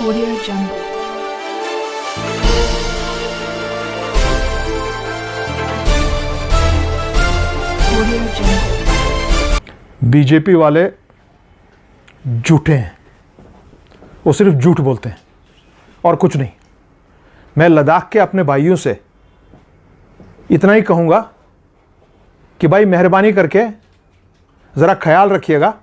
Audio Jungle. Audio Jungle. BJP वाले झूठे हैं, वो सिर्फ झूठ बोलते हैं और कुछ नहीं। मैं लद्दाख के अपने भाइयों से इतना ही कहूँगा कि भाई मेहरबानी करके ज़रा ख्याल रखिएगा,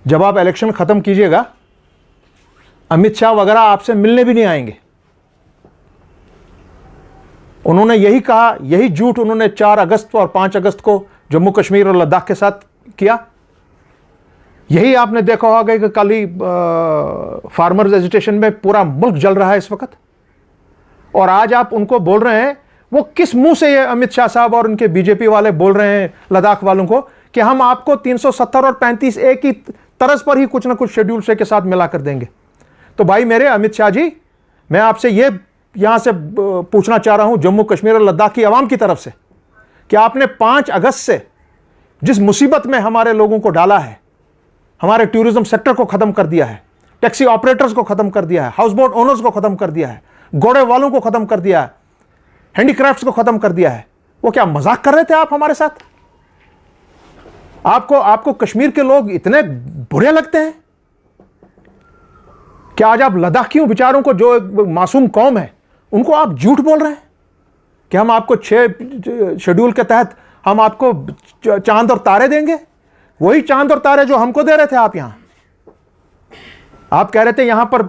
जब आप इलेक्शन ख़त्म कीजिएगा अमित शाह वगैरह आपसे मिलने भी नहीं आएंगे। उन्होंने यही कहा, यही झूठ उन्होंने 4 अगस्त और 5 अगस्त को जम्मू कश्मीर और लद्दाख के साथ किया। यही आपने देखा होगा कि कल ही फार्मर्स एजिटेशन में पूरा मुल्क जल रहा है इस वक्त, और आज आप उनको बोल रहे हैं, वो किस मुंह से ये अमित शाह साहब और उनके बीजेपी वाले बोल रहे हैं लद्दाख वालों को कि हम आपको 370 और 35A की तरज पर ही कुछ ना कुछ शेड्यूल से के साथ मिला कर देंगे। तो भाई मेरे अमित शाह जी, मैं आपसे ये यहां से पूछना चाह रहा हूं जम्मू कश्मीर और लद्दाख की आवाम की तरफ से कि आपने 5 अगस्त से जिस मुसीबत में हमारे लोगों को डाला है, हमारे टूरिज्म सेक्टर को खत्म कर दिया है, टैक्सी ऑपरेटर्स को खत्म कर दिया है, हाउस बोट ओनर्स को खत्म कर दिया है, घोड़े वालों को खत्म कर दिया है, हैंडीक्राफ्ट्स को खत्म कर दिया है, वो क्या मजाक कर रहे थे आप हमारे साथ? आपको कश्मीर के लोग इतने बुरे लगते हैं कि आज आप लद्दाखियों बेचारों को, जो एक मासूम कौम है, उनको आप झूठ बोल रहे हैं कि हम आपको 6 शेड्यूल के तहत हम आपको चांद और तारे देंगे। वही चांद और तारे जो हमको दे रहे थे आप। यहां आप कह रहे थे यहां पर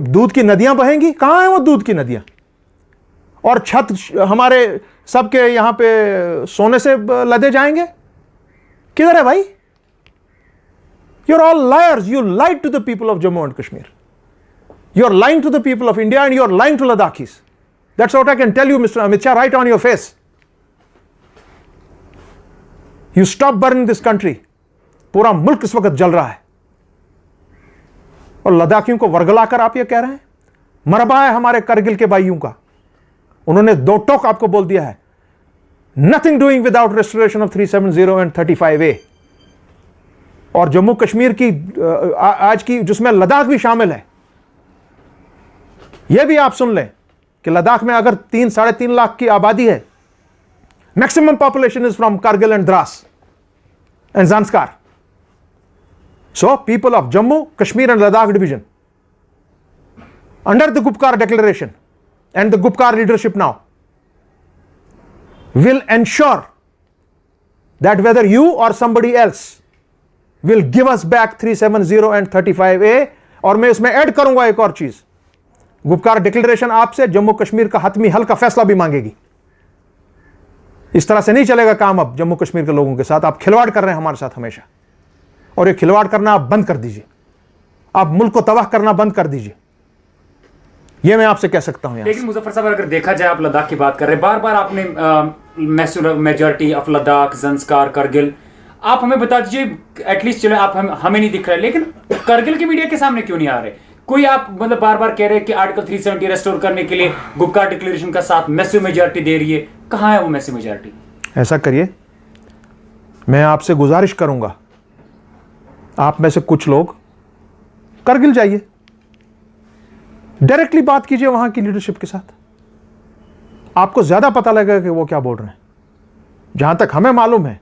दूध की नदियां बहेंगी, कहां है वो दूध की नदियां? और छत हमारे सबके यहां पे सोने से लदे जाएंगे, किधर है भाई? You're all liars. You lied to the people of Jammu and Kashmir. You're lying to the people of India and you're lying to Ladakhis. That's what I can tell you, Mr. Amit Shah, right on your face. You stop burning this country. पूरा मुल्क इस वक्त जल रहा है और लद्दाखियों को वर्गलाकर आप ये कह रहे हैं। मरबा है हमारे करगिल के भाइयों का। उन्होंने 2 टोक आपको बोल दिया है, nothing doing without restoration of 370 and 35A। और जम्मू कश्मीर की आज की, जिसमें लद्दाख भी शामिल है, यह भी आप सुन लें कि लद्दाख में अगर 3-3.5 लाख की आबादी है, maximum population is from Kargil and Dras and Zanskar. So people of Jammu Kashmir and Ladakh division under the Gupkar declaration and the Gupkar leadership now will ensure that whether you or somebody else will give us back 370 and 35A। और मैं इसमें add करूंगा एक और चीज, Gupkar declaration आपसे जम्मू कश्मीर का हतमी हल का फैसला भी मांगेगी। इस तरह से नहीं चलेगा काम अब जम्मू कश्मीर के लोगों के साथ। आप खिलवाड़ कर रहे हैं हमारे साथ हमेशा, और ये खिलवाड़ करना आप बंद कर दीजिए। आप मुल्क को तबाह करना बंद कर दीजिए, ये मैं आपसे कह सकता हूं। लेकिन मुजफ्फर साहब, अगर देखा जाए, आप लद्दाख की बात कर रहे हैं, बार बार आपने मेजॉरिटी ऑफ लद्दाख, ज़ंस्कार, करगिल, आप हमें बता दीजिए एटलीस्ट। चलो आप हमें नहीं दिख रहे, लेकिन करगिल की मीडिया के सामने क्यों नहीं आ रहे? कोई आप मतलब बार बार कह रहे हैं कि आर्टिकल 370 रेस्टोर करने के लिए गुपकार डिक्लेरेशन का साथ मैसिव मेजॉरिटी दे रही है, कहां है वो मैसिव मेजॉरिटी? ऐसा करिए, मैं आपसे गुजारिश करूंगा, आप में से कुछ लोग करगिल जाइए, डायरेक्टली बात कीजिए वहां की लीडरशिप के साथ। आपको ज्यादा पता लगेगा कि वो क्या बोल रहे हैं। जहां तक हमें मालूम है,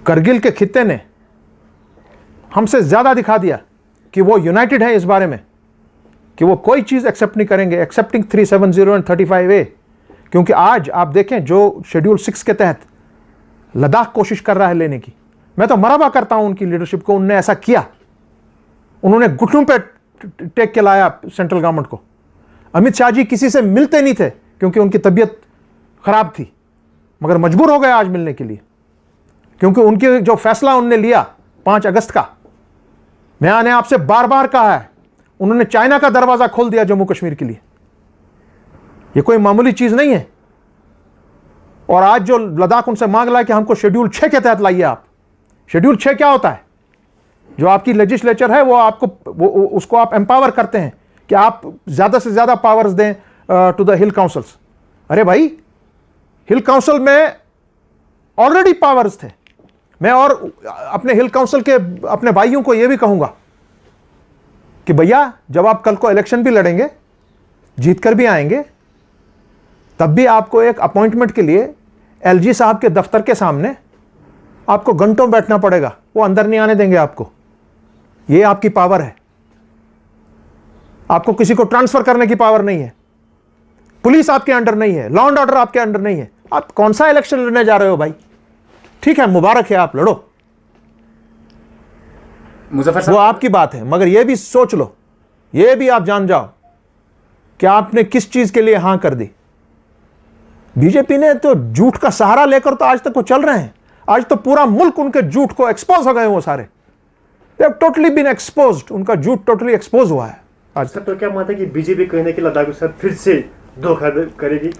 करगिल के खित्ते ने हमसे ज्यादा दिखा दिया कि वो यूनाइटेड है इस बारे में कि वो कोई चीज एक्सेप्ट नहीं करेंगे एक्सेप्टिंग 370 एंड 35A। क्योंकि आज आप देखें जो शेड्यूल 6 के तहत लद्दाख कोशिश कर रहा है लेने की, मैं तो मरहबा करता हूं उनकी लीडरशिप को। उन्होंने ऐसा किया, उन्होंने घुटनों पे टेक के लाया सेंट्रल गवर्नमेंट को। अमित शाह जी किसी से मिलते नहीं थे क्योंकि उनकी तबीयत खराब थी, मगर मजबूर हो गए आज मिलने के लिए, क्योंकि उनके जो फैसला उन्होंने लिया 5 अगस्त का, मैंने आपसे बार बार कहा है, उन्होंने चाइना का दरवाजा खोल दिया जम्मू कश्मीर के लिए। यह कोई मामूली चीज नहीं है। और आज जो लद्दाख उनसे मांग रहा है कि हमको शेड्यूल 6 के तहत लाइए आप। शेड्यूल 6 क्या होता है? जो आपकी लेजिस्लेचर है वो आपको उसको आप एम्पावर करते हैं कि आप ज्यादा से ज्यादा पावर्स दें टू द हिल काउंसिल्स। अरे भाई, हिल काउंसिल में ऑलरेडी पावर्स थे। मैं और अपने हिल काउंसिल के अपने भाइयों को यह भी कहूंगा कि भैया जब आप कल को इलेक्शन भी लड़ेंगे, जीत कर भी आएंगे, तब भी आपको एक अपॉइंटमेंट के लिए एलजी साहब के दफ्तर के सामने आपको घंटों बैठना पड़ेगा, वो अंदर नहीं आने देंगे आपको। ये आपकी पावर है। आपको किसी को ट्रांसफर करने की पावर नहीं है, पुलिस आपके अंडर नहीं है, लॉ एंड ऑर्डर आपके अंडर नहीं है। आप कौन सा इलेक्शन लड़ने जा रहे हो भाई? ठीक है, मुबारक है, आप लड़ो, मुजफ्फर वो साहब, आपकी बात है, मगर यह भी सोच लो, यह भी आप जान जाओ कि आपने किस चीज के लिए हां कर दी। बीजेपी ने तो झूठ का सहारा लेकर तो आज तक वो चल रहे हैं। आज तो पूरा मुल्क उनके झूठ को एक्सपोज हो गए, वो सारे they have totally been exposed, उनका झूठ टोटली एक्सपोज हुआ है आज सर। तो क्या मानते हैं कि बीजेपी कहीं ना कहीं लद्दाख के साथ फिर से धोखा करेगी?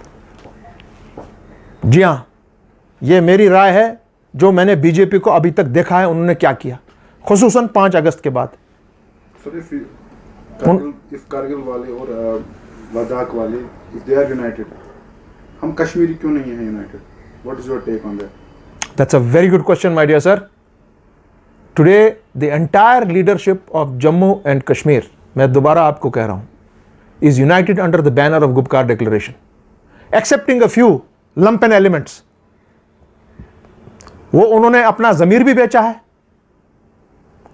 जी हाँ, यह मेरी राय है। जो मैंने बीजेपी को अभी तक देखा है उन्होंने क्या किया, खुसूसन 5 अगस्त के बाद। सर, इफ कारगिल वाले और लद्दाख वाले इफ दे आर यूनाइटेड, हम कश्मीरी क्यों नहीं हैं united? What is your take on that? That's a very good question, my dear sir. Today, the entire leadership of Jammu and Kashmir, मैं दोबारा आपको कह रहा हूं, is united under the banner of Gupkar Declaration, excepting a few lumpen elements. वो उन्होंने अपना ज़मीर भी बेचा है,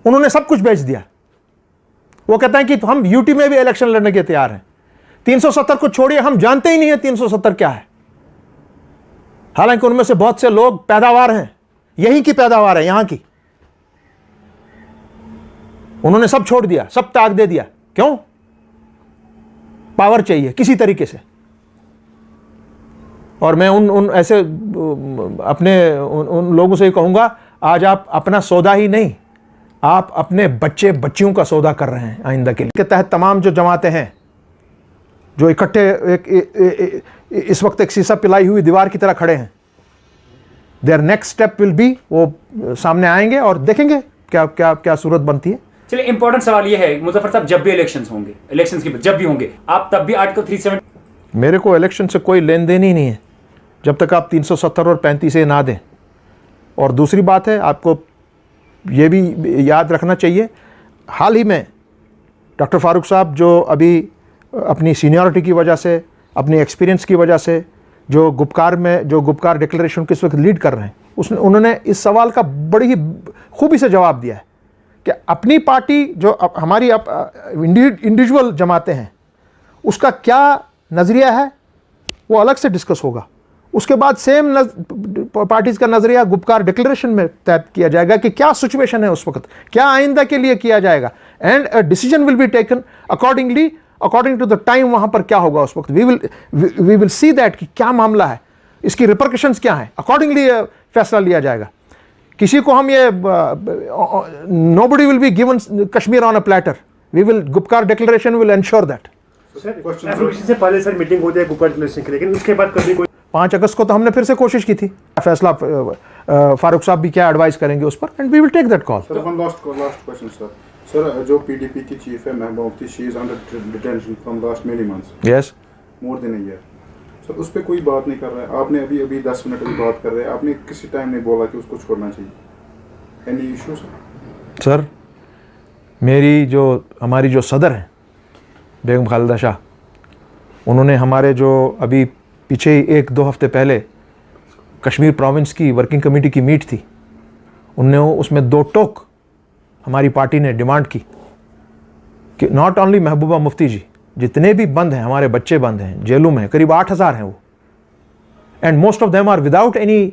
उन्होंने सब कुछ बेच दिया। वो कहते हैं कि हम यूटी में भी इलेक्शन लड़ने के तैयार हैं। 370 को छोड़िए, हम जानते ही नहीं है 370 क्या है। हालांकि उनमें से बहुत से लोग पैदावार हैं, यहीं की पैदावार है, यहां की। उन्होंने सब छोड़ दिया, सब त्याग दे दिया। क्यों? पावर चाहिए किसी तरीके से। और मैं उन ऐसे अपने उन लोगों से कहूंगा, आज आप अपना सौदा ही नहीं, आप अपने बच्चे बच्चियों का सौदा कर रहे हैं आइंदा के लिए। के तहत तमाम जो जमातें हैं, जो इकट्ठे इस वक्त एक शीशा पिलाई हुई दीवार की तरह खड़े हैं, their next step will be, वो सामने आएंगे और देखेंगे क्या क्या क्या सूरत बनती है। चलिए, इंपॉर्टेंट सवाल ये है मुजफ्फर साहब, जब भी इलेक्शंस होंगे, इलेक्शंस की जब भी होंगे, आप तब भी आर्टिकल 370? मेरे को इलेक्शन से कोई लेन देन ही नहीं है जब तक आप 370 और 35 ए ना दें। और दूसरी बात है, आपको ये भी याद रखना चाहिए, हाल ही में डॉक्टर फारूक साहब जो अभी अपनी सीनियरिटी की वजह से, अपनी एक्सपीरियंस की वजह से जो गुपकार डिक्लेरेशन किस वक्त लीड कर रहे हैं, उन्होंने इस सवाल का बड़ी ही खूबी से जवाब दिया है कि अपनी पार्टी जो हमारी इंडिविजुअल जमातें हैं, उसका क्या नज़रिया है वो अलग से डिस्कस होगा। उसके बाद सेम पार्टीज का नज़रिया गुपकार डिक्लेरेशन में तय किया जाएगा कि क्या सिचुएशन है उस वक्त, क्या आइंदा के लिए किया जाएगा, and a decision will be taken accordingly, according to the time. वहां पर क्या होगा उस वक्त, वी विल सी दैट कि क्या मामला है, इसकी रिपरकशंस क्या है, अकॉर्डिंगली फैसला लिया जाएगा। किसी को हम ये nobody will be given Kashmir on a platter, we will, Gupkar declaration will ensure that. से पहले सर मीटिंग होती है गुपकार डिक्लेरेशन की, लेकिन उसके बाद कभी कोई 5 अगस्त को तो हमने फिर से कोशिश की थी। फैसला फारूक साहब भी क्या एडवाइस करेंगे उस पर, and we will take that call. Sir, one last question sir. Sir, जो पीडीपी की चीफ है Mehbooba Mufti, she is under detention from last many months, yes, more than a year. Sir, उस पर कोई बात नहीं कर रहा है। आपने अभी 10 मिनट अभी बात कर रहे हैं, आपने किसी टाइम नहीं बोला कि उसको छोड़ना चाहिए। Any issue sir? हमारी जो सदर हैं बेगम खालिदा शाह, उन्होंने हमारे जो अभी पीछे ही 1-2 हफ्ते पहले कश्मीर प्रोविंस की वर्किंग कमेटी की मीट थी, उनने उसमें 2 टोक हमारी पार्टी ने डिमांड की कि नॉट ओनली महबूबा मुफ्ती जी, जितने भी बंद हैं, हमारे बच्चे बंद हैं, जेलों में करीब 8000 हैं वो, and most of them are without any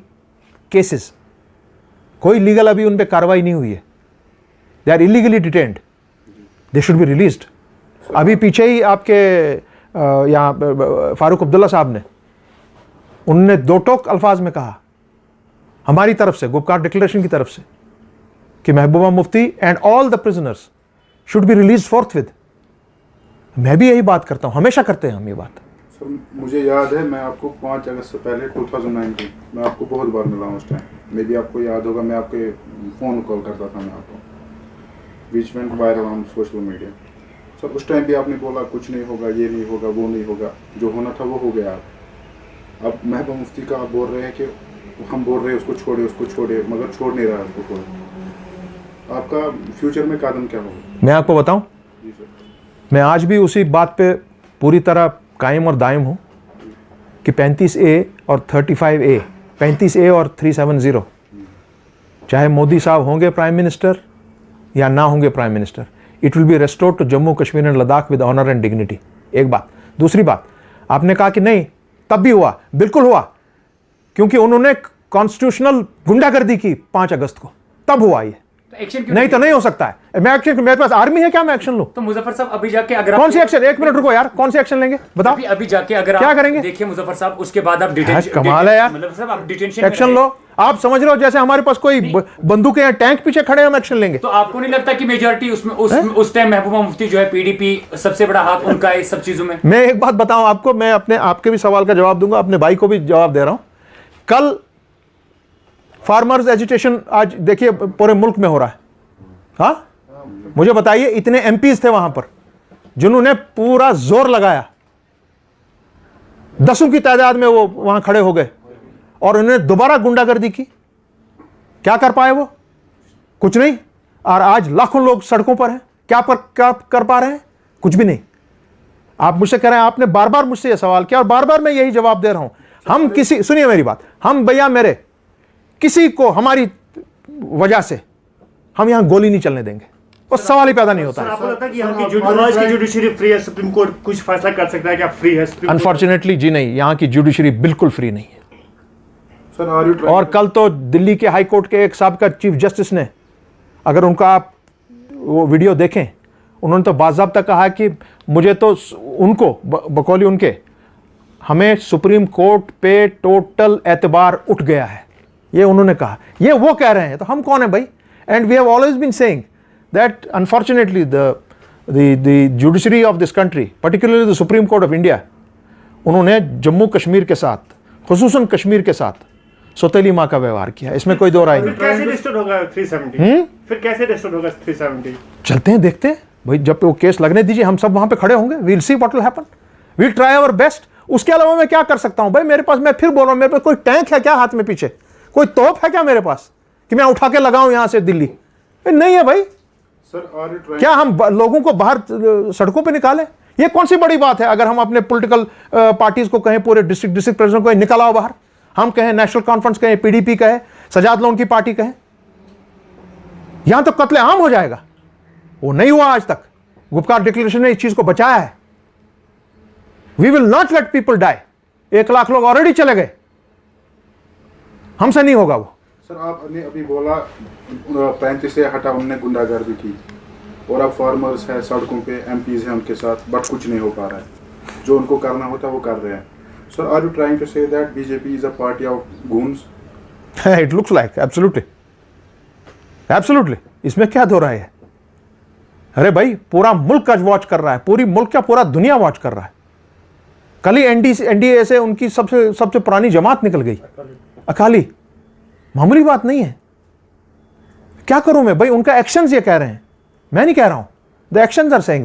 cases, कोई लीगल अभी उन पर कार्रवाई नहीं हुई है, they are illegally detained, they should be released. अभी पीछे ही आपके यहाँ फारूक अब्दुल्ला साहब ने, उनने 2 टोक अल्फाज में कहा हमारी तरफ से, गुपकार डिक्लेरेशन की तरफ से, कि Mehbooba Mufti and all the prisoners should be released forthwith. मैं भी यही बात करता हूँ, हमेशा करते हैं हम ये बात। सर, मुझे याद है, मैं आपको 5 अगस्त से पहले 2019 मैं आपको बहुत बार मिला हूँ उस टाइम, मे भी आपको याद होगा, मैं आपके फ़ोन कॉल करता था मैं आपको, which went viral on social media. Sir, उस टाइम भी आपने बोला कुछ नहीं होगा, ये नहीं होगा, वो नहीं होगा, जो होना था वो हो गया। अब महबूबा मुफ्ती का आप बोल रहे हैं कि हम बोल रहे हैं उसको छोड़े, मगर छोड़ नहीं रहा उसको कोई। आपका फ्यूचर में कदम क्या होगा? मैं आपको बताऊं, जी सर। मैं आज भी उसी बात पे पूरी तरह कायम और दायम हूँ कि 35A और 35A, 35A और 370, चाहे मोदी साहब होंगे प्राइम मिनिस्टर या ना होंगे prime minister, it will be restored to Jammu Kashmir and Ladakh with honour and dignity. एक बात। दूसरी बात, आपने कहा कि नहीं तब भी हुआ, बिल्कुल हुआ, क्योंकि उन्होंने कॉन्स्टिट्यूशनल गुंडागर्दी की 5 अगस्त को, तब हुआ ये। तो एक्शन क्यों नहीं तो नहीं हो सकता है। मैं एक्शन, मेरे पास आर्मी है क्या, मैं एक्शन लूं? तो मुजफ्फर साहब अभी जाके अगर कौन सी एक्शन? एक मिनट रुको यार, कौन सी एक्शन लेंगे बताओ? अभी जाके अगर क्या आप करेंगे? देखिए मुजफ्फर साहब, उसके बाद आप डिटेंशन, कमाल है यार। मतलब साहब आप डिटेंशन में एक्शन रहे। लो। आप समझ रहे हो जैसे हमारे पास कोई बंदूकें या टैंक पीछे खड़े हैं, हम एक्शन लेंगे? तो आपको नहीं लगता कि मेजॉरिटी उसमें उस टाइम महबूबा मुफ्ती जो है पीडीपी सबसे बड़ा हाथ उनका है इस सब चीजों में? मैं एक बात बताऊं आपको, मैं अपने आपके भी सवाल का जवाब दूंगा, अपने भाई को भी जवाब दे रहा हूं। कल फार्मर्स एजिटेशन आज देखिए पूरे मुल्क में हो रहा है। हाँ, मुझे बताइए, इतने एमपीज थे वहां पर जिन्होंने पूरा जोर लगाया, 10 की तादाद में वो वहां खड़े हो गए और उन्होंने दोबारा गुंडागर्दी की। क्या कर पाए वो? कुछ नहीं। और आज लाखों लोग सड़कों पर हैं। क्या कर पा रहे हैं? कुछ भी नहीं। आप मुझसे कह रहे हैं, आपने बार बार मुझसे यह सवाल किया और बार बार मैं यही जवाब दे रहा हूं। हम किसी, सुनिए मेरी बात, हम भैया मेरे किसी को हमारी वजह से हम यहां गोली नहीं चलने देंगे, वो सवाल ही पैदा नहीं होता सर, है। आपको लगता है कि यहाँ की जुडिशरी फ्री है? सुप्रीम कोर्ट कुछ फैसला कर सकता है क्या फ्री है सुप्रीम कोर्ट? अनफॉर्चुनेटली जी नहीं, यहां की जुडिशरी बिल्कुल फ्री नहीं है। सर आर यू और कल तो दिल्ली के हाई कोर्ट के एक साबका चीफ जस्टिस ने, अगर उनका आप वो वीडियो देखें, उन्होंने तो बाज़ाब्ता कहा कि मुझे तो उनको बकौली उनके, हमें सुप्रीम कोर्ट पे टोटल एतबार उठ गया है, ये उन्होंने कहा। ये वो कह रहे हैं तो हम कौन है भाई? And we have always been saying that unfortunately the judiciary of this country, particularly the supreme court of India, उन्होंने जम्मू कश्मीर के साथ, खुसूसन कश्मीर के साथ सौतेली माँ का व्यवहार किया। इसमें कोई दो राय नहीं। कैसे रिस्टोर होगा 370? फिर कैसे रिस्टोर होगा 370? चलते हैं, देखते हैं भाई, जब वो केस लगने दीजिए, हम सब वहां पे खड़े होंगे। We'll see what will happen, we'll try our best. उसके अलावा मैं क्या कर सकता हूं भाई? मेरे पास, मैं फिर बोल रहा हूं, मेरे पास कोई टैंक है क्या हाथ में पीछे? कोई तोप है क्या मेरे पास कि मैं उठा के लगाऊं यहां से दिल्ली? नहीं है भाई। सर आर यू क्या हम लोगों को बाहर सड़कों पे निकालें? ये कौन सी बड़ी बात है? अगर हम अपने पॉलिटिकल पार्टीज को कहें, पूरे डिस्ट्रिक्ट प्रेसिडेंट को निकालाओ बाहर, हम कहें नेशनल कॉन्फ्रेंस कहें, पीडीपी कहे, सजाद लोन की पार्टी कहे, यहां तो कत्लेआम हो जाएगा। वो नहीं हुआ आज तक। गुपकार डिक्लेरेशन ने इस चीज को बचाया है। We will not let people die. 1 lakh लोग ऑलरेडी चले गए, हमसे नहीं होगा वो। सर आपने अभी बोला 35 से हटा उनने गुंडागर्दी की, और अब फार्मर्स है सड़कों पे, एमपीज हैं उनके साथ, बट कुछ नहीं हो पा रहा है। जो उनको करना होता है वो कर रहे हैं। Sir are you trying to say that BJP is a party of goons? It looks like, absolutely absolutely. इसमें क्या दो राय है? अरे भाई, पूरा मुल्क आज वॉच कर रहा है, पूरी मुल्क क्या पूरा दुनिया वॉच कर रहा है। कल ही एनडीए से उनकी सबसे पुरानी जमात निकल गई, अकाली। मामूली बात नहीं है। क्या करूं मैं भाई? उनका एक्शंस ये कह रहे हैं, मैं नहीं कह रहा हूं। The actions are saying that.